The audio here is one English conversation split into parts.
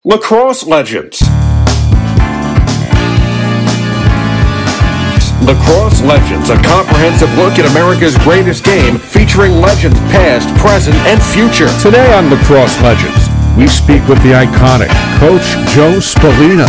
Lacrosse Legends. Lacrosse Legends, a comprehensive look at America's greatest game, featuring legends past, present, and future. Today on Lacrosse Legends, we speak with the iconic Coach Joe Spallina.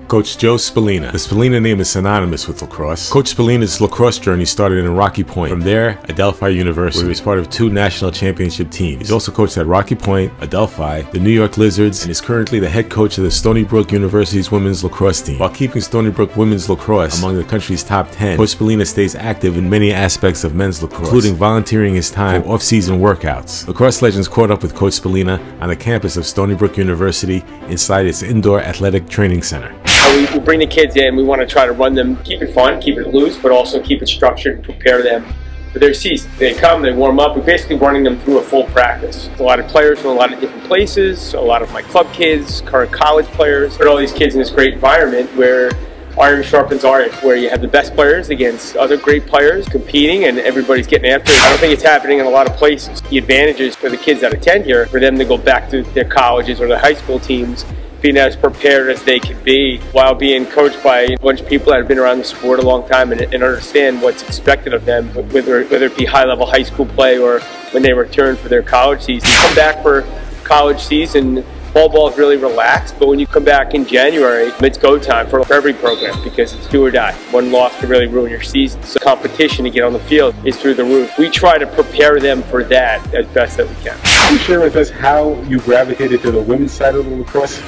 Coach Joe Spallina. The Spallina name is synonymous with lacrosse. Coach Spallina's lacrosse journey started in Rocky Point. From there, Adelphi University, where he was part of 2 national championship teams. He's also coached at Rocky Point, Adelphi, the New York Lizards, and is currently the head coach of the Stony Brook University's women's lacrosse team. While keeping Stony Brook women's lacrosse among the country's top 10, Coach Spallina stays active in many aspects of men's lacrosse, including volunteering his time for off-season workouts. Lacrosse Legends caught up with Coach Spallina on the campus of Stony Brook University inside its indoor athletic training center. We bring the kids in, we want to try to run them, keep it fun, keep it loose, but also keep it structured and prepare them for their season. They come, they warm up, we're basically running them through a full practice. A lot of players from a lot of different places, a lot of my club kids, current college players, put all these kids in this great environment where iron sharpens iron, where you have the best players against other great players competing and everybody's getting after it. I don't think it's happening in a lot of places. The advantages for the kids that attend here, for them to go back to their colleges or their high school teams, being as prepared as they can be while being coached by a bunch of people that have been around the sport a long time and understand what's expected of them, whether it be high-level high school play or when they return for their college season. You come back for college season, ball is really relaxed, but when you come back in January, it's go time for every program because it's do or die. One loss can really ruin your season. So competition to get on the field is through the roof. We try to prepare them for that as best that we can. Can you share with us how you gravitated to the women's side of the lacrosse?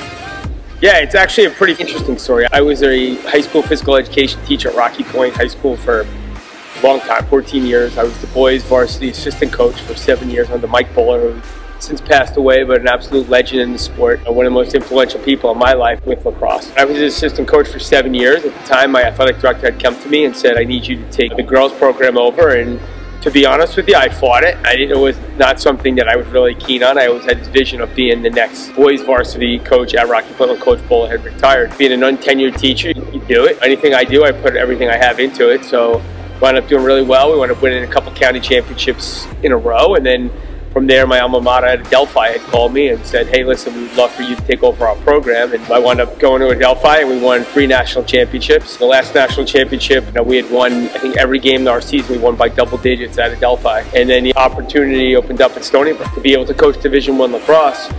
Yeah, it's actually a pretty interesting story. I was a high school physical education teacher at Rocky Point High School for a long time, 14 years. I was the boys varsity assistant coach for 7 years under Mike Buller, who since passed away, but an absolute legend in the sport. One of the most influential people in my life with lacrosse. I was an assistant coach for 7 years. At the time, my athletic director had come to me and said, I need you to take the girls program over. And to be honest with you, I fought it. It was not something that I was really keen on. I always had this vision of being the next boys varsity coach at Rocky Point when Coach Bull had retired. Being an untenured teacher, you do it. Anything I do, I put everything I have into it. So wound up doing really well. We wound up winning a couple county championships in a row, and then from there, my alma mater at Adelphi had called me and said, hey, listen, we'd love for you to take over our program. And I wound up going to Adelphi, and we won 3 national championships. The last national championship, we had won, I think, every game in our season. We won by double digits at Adelphi. And then the opportunity opened up at Stony Brook to be able to coach Division I lacrosse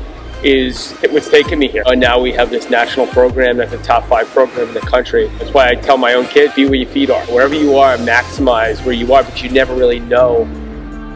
is what's taken me here. And now we have this national program that's a top 5 program in the country. That's why I tell my own kids, be where your feet are. Wherever you are, maximize where you are, but you never really know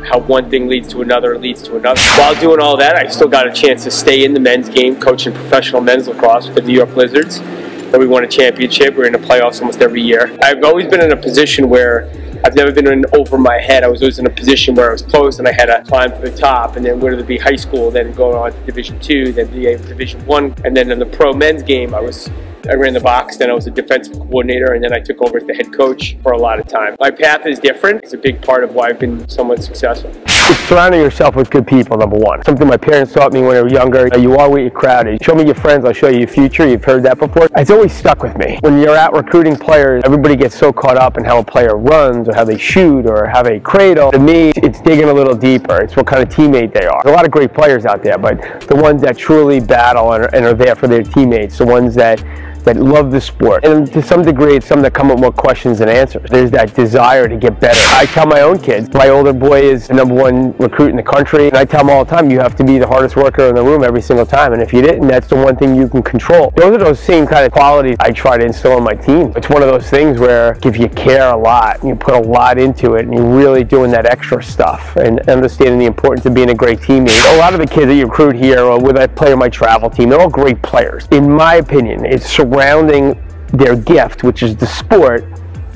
how one thing leads to another, leads to another. While doing all that, I still got a chance to stay in the men's game, coaching professional men's lacrosse with the New York Lizards. And we won a championship. We're in the playoffs almost every year. I've always been in a position where I've never been in over my head. I was always in a position where I was close and I had to climb to the top, and then whether it be high school, then go on to Division II, then be Division I, and then in the pro men's game, I ran the box, then I was a defensive coordinator, and then I took over as the head coach for a lot of time. My path is different. It's a big part of why I've been somewhat successful. Surrounding yourself with good people, number one. Something my parents taught me when I was younger. You are what your crowd is. Show me your friends, I'll show you your future. You've heard that before. It's always stuck with me. When you're out recruiting players, everybody gets so caught up in how a player runs or how they shoot or how they cradle. To me, it's digging a little deeper. It's what kind of teammate they are. There's a lot of great players out there, but the ones that truly battle and are there for their teammates, the ones that love the sport. And to some degree, it's some that come with more questions than answers. There's that desire to get better. I tell my own kids, my older boy is the #1 recruit in the country, and I tell him all the time, you have to be the hardest worker in the room every single time, and if you didn't, that's the one thing you can control. Those are those same kind of qualities I try to instill in my team. It's one of those things where if you care a lot, and you put a lot into it, and you're really doing that extra stuff, and understanding the importance of being a great teammate. A lot of the kids that you recruit here, or with I play on my travel team, they're all great players. In my opinion, it's surrounding their gift, which is the sport,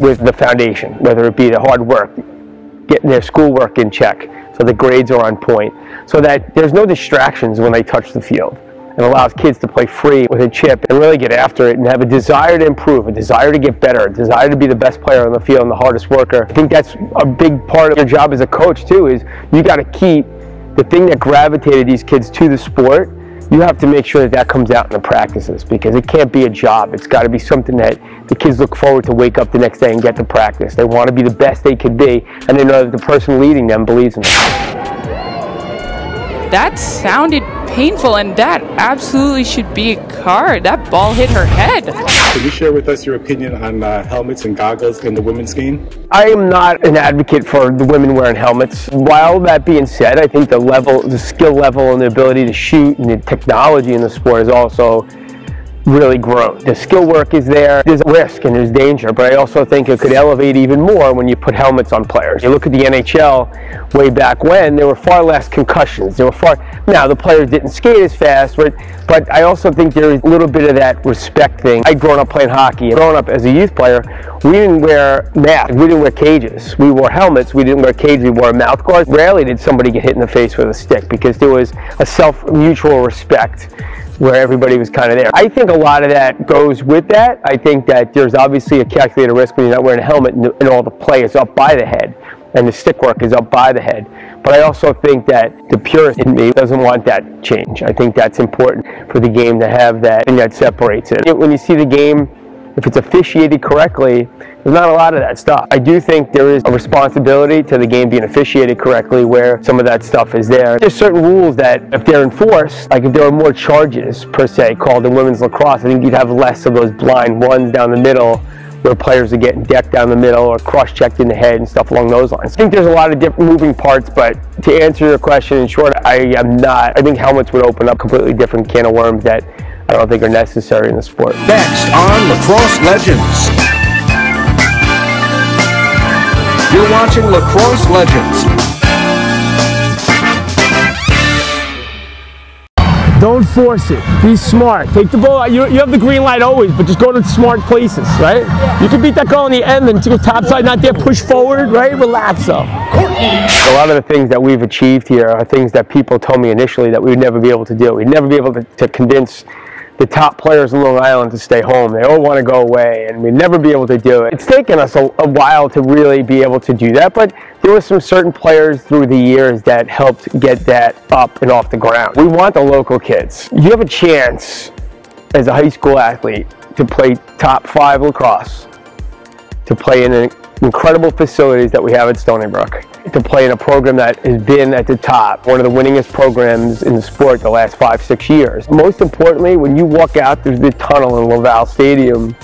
with the foundation, whether it be the hard work, getting their schoolwork in check, so the grades are on point, so that there's no distractions when they touch the field. It allows kids to play free with a chip and really get after it and have a desire to improve, a desire to get better, a desire to be the best player on the field and the hardest worker. I think that's a big part of your job as a coach too, is you got to keep the thing that gravitated these kids to the sport. You have to make sure that that comes out in the practices, because it can't be a job. It's got to be something that the kids look forward to wake up the next day and get to practice. They want to be the best they could be, and they know that the person leading them believes in them. That sounded painful, and that absolutely should be a card. That ball hit her head. Can you share with us your opinion on helmets and goggles in the women's game? I am not an advocate for the women wearing helmets. While that being said, I think the skill level and the ability to shoot and the technology in the sport is also really grown. The skill work is there, there's risk and there's danger, but I also think it could elevate even more when you put helmets on players. You look at the NHL way back when, there were far less concussions. Now the players didn't skate as fast, but I also think there is a little bit of that respect thing. I'd grown up playing hockey. Growing up as a youth player, we didn't wear masks, we didn't wear cages. We wore helmets, we didn't wear cages, we wore mouth guards. Rarely did somebody get hit in the face with a stick because there was a mutual respect where everybody was kind of there. I think a lot of that goes with that. I think that there's obviously a calculated risk when you're not wearing a helmet and all the play is up by the head and the stick work is up by the head. But I also think that the purist in me doesn't want that change. I think that's important for the game to have that thing that separates it. When you see the game, if it's officiated correctly, there's not a lot of that stuff. I do think there is a responsibility to the game being officiated correctly where some of that stuff is there. There's certain rules that if they're enforced, like if there were more charges per se called in women's lacrosse, I think you'd have less of those blind runs down the middle where players are getting decked down the middle or cross-checked in the head and stuff along those lines. I think there's a lot of different moving parts, but to answer your question in short, I think helmets would open up a completely different can of worms that I don't think are necessary in the sport. Next on Lacrosse Legends. You're watching Lacrosse Legends. Don't force it. Be smart. Take the ball. You have the green light always, but just go to smart places, right? Yeah. You can beat that girl on the end and to go topside, not there, push forward, right? Relax though. A lot of the things that we've achieved here are things that people told me initially that we would never be able to do. We'd never be able to convince the top players in Long Island to stay home. They all want to go away, and we'd never be able to do it. It's taken us a while to really be able to do that, but there were some certain players through the years that helped get that up and off the ground. We want the local kids. You have a chance as a high school athlete to play top 5 lacrosse, to play in incredible facilities that we have at Stony Brook, to play in a program that has been at the top, one of the winningest programs in the sport the last 5-6 years. Most importantly, when you walk out through the tunnel in Laval Stadium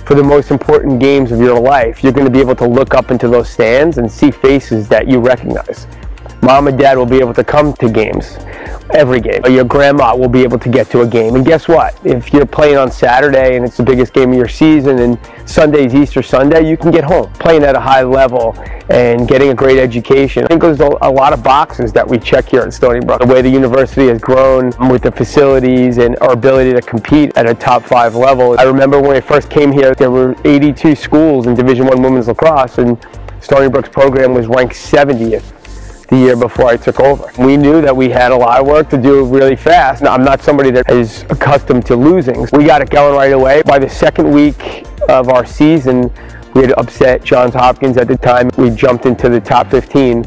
for the most important games of your life, you're going to be able to look up into those stands and see faces that you recognize. Mom and Dad will be able to come to games, every game. Your grandma will be able to get to a game. And guess what? If you're playing on Saturday and it's the biggest game of your season and Sunday's Easter Sunday, you can get home playing at a high level and getting a great education. I think there's a lot of boxes that we check here at Stony Brook. The way the university has grown with the facilities and our ability to compete at a top 5 level. I remember when I first came here, there were 82 schools in Division I women's lacrosse, and Stony Brook's program was ranked 70th. The year before I took over. We knew that we had a lot of work to do really fast. Now, I'm not somebody that is accustomed to losing. We got it going right away. By the second week of our season, we had upset Johns Hopkins at the time. We jumped into the top 15,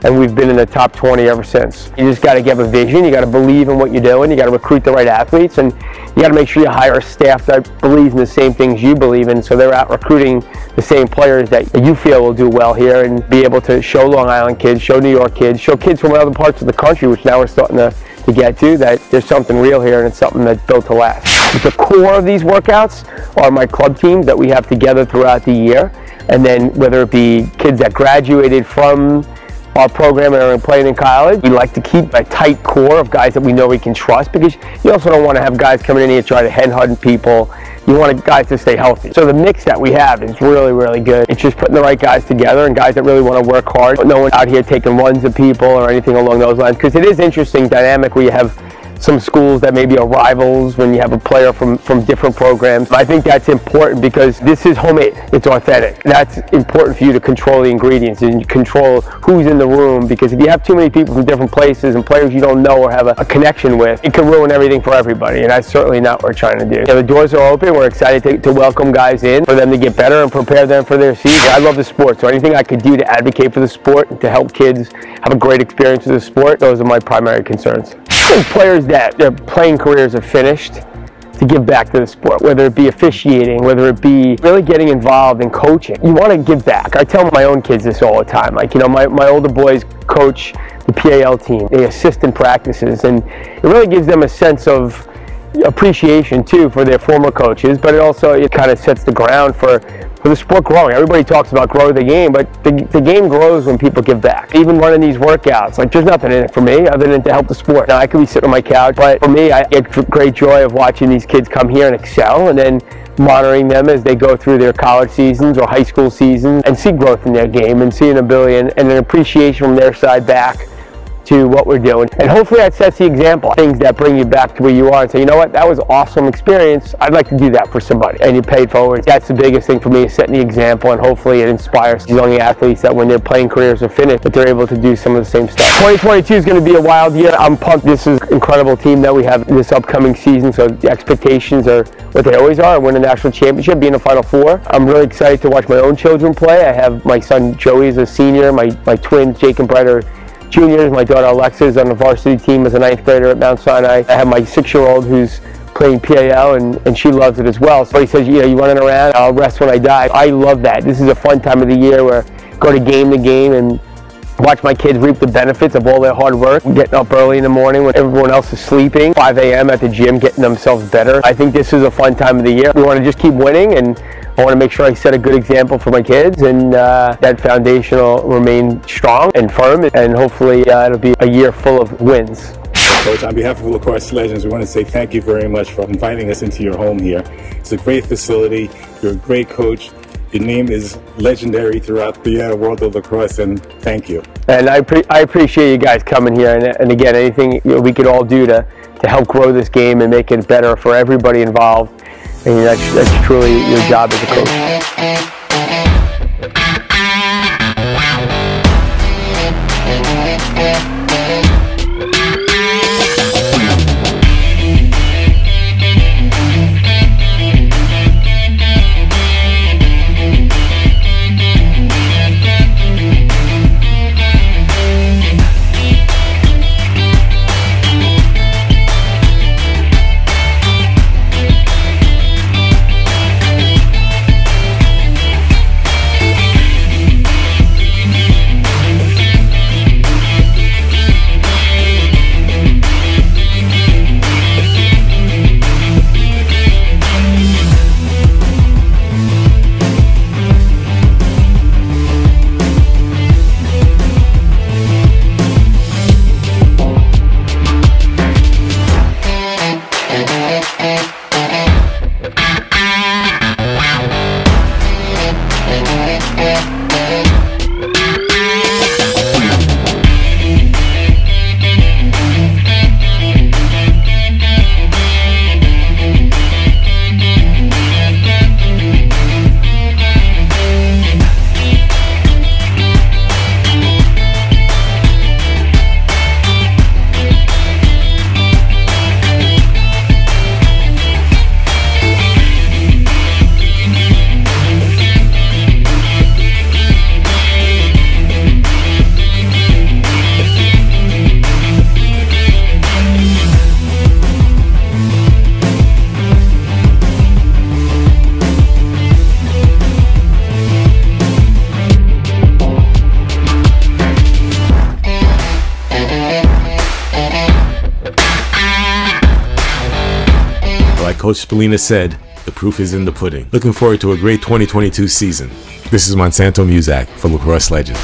and we've been in the top 20 ever since. You just got to have a vision. You got to believe in what you're doing. You got to recruit the right athletes, and you got to make sure you hire a staff that believes in the same things you believe in, so they're out recruiting the same players that you feel will do well here and be able to show Long Island kids, show New York kids, show kids from other parts of the country, which now we're starting to get to, that there's something real here and it's something that's built to last. But the core of these workouts are my club teams that we have together throughout the year, and then whether it be kids that graduated from our program and are playing in college, we like to keep a tight core of guys that we know we can trust, because you also don't want to have guys coming in here try to headhunt people. You want guys to stay healthy. So the mix that we have is really, really good. It's just putting the right guys together and guys that really want to work hard. No one out here taking runs at people or anything along those lines, because it is interesting dynamic where you have some schools that maybe are rivals when you have a player from different programs. I think that's important because this is homemade. It's authentic. That's important for you to control the ingredients and control who's in the room, because if you have too many people from different places and players you don't know or have a connection with, it can ruin everything for everybody, and that's certainly not what we're trying to do. The doors are open. We're excited to welcome guys in, for them to get better and prepare them for their season. I love the sport, so anything I could do to advocate for the sport and to help kids have a great experience with the sport, those are my primary concerns. Players that their playing careers are finished, to give back to the sport, whether it be officiating, whether it be really getting involved in coaching. You want to give back. I tell my own kids this all the time. Like, you know, my older boys coach the PAL team. They assist in practices, and it really gives them a sense of appreciation too for their former coaches, but it kind of sets the ground for the sport growing. Everybody talks about growing the game, but the game grows when people give back. Even running these workouts, like, there's nothing in it for me other than to help the sport. Now, I could be sitting on my couch, but for me, I get great joy of watching these kids come here and excel, and then monitoring them as they go through their college seasons or high school seasons and see growth in their game and see an ability and an appreciation from their side back to what we're doing. And hopefully that sets the example. Things that bring you back to where you are and say, you know what, that was an awesome experience. I'd like to do that for somebody. And you pay it forward. That's the biggest thing for me, is setting the example, and hopefully it inspires these young athletes that when their playing careers are finished, that they're able to do some of the same stuff. 2022 is going to be a wild year. I'm pumped. This is an incredible team that we have this upcoming season, so the expectations are what they always are: win a national championship, be in the Final Four. I'm really excited to watch my own children play. I have my son Joey is a senior, my twins Jake and Brett are juniors. My daughter Alexa is on the varsity team as a 9th grader at Mount Sinai. I have my 6-year-old who's playing PAL, and she loves it as well. So he says, you know, you running around, I'll rest when I die. I love that. This is a fun time of the year where I go to game and watch my kids reap the benefits of all their hard work. Getting up early in the morning when everyone else is sleeping, 5 a.m. at the gym, getting themselves better. I think this is a fun time of the year. We want to just keep winning, and I want to make sure I set a good example for my kids, and that foundation will remain strong and firm, and hopefully it'll be a year full of wins. Coach, on behalf of Lacrosse Legends, we want to say thank you very much for inviting us into your home here. It's a great facility. You're a great coach. Your name is legendary throughout the world of lacrosse, and thank you. And I appreciate you guys coming here, and again, anything we could all do to help grow this game and make it better for everybody involved. I mean, that's truly your job as a coach. Coach Spallina said, the proof is in the pudding. Looking forward to a great 2022 season. This is Monsanto Muzak for Lacrosse Legends.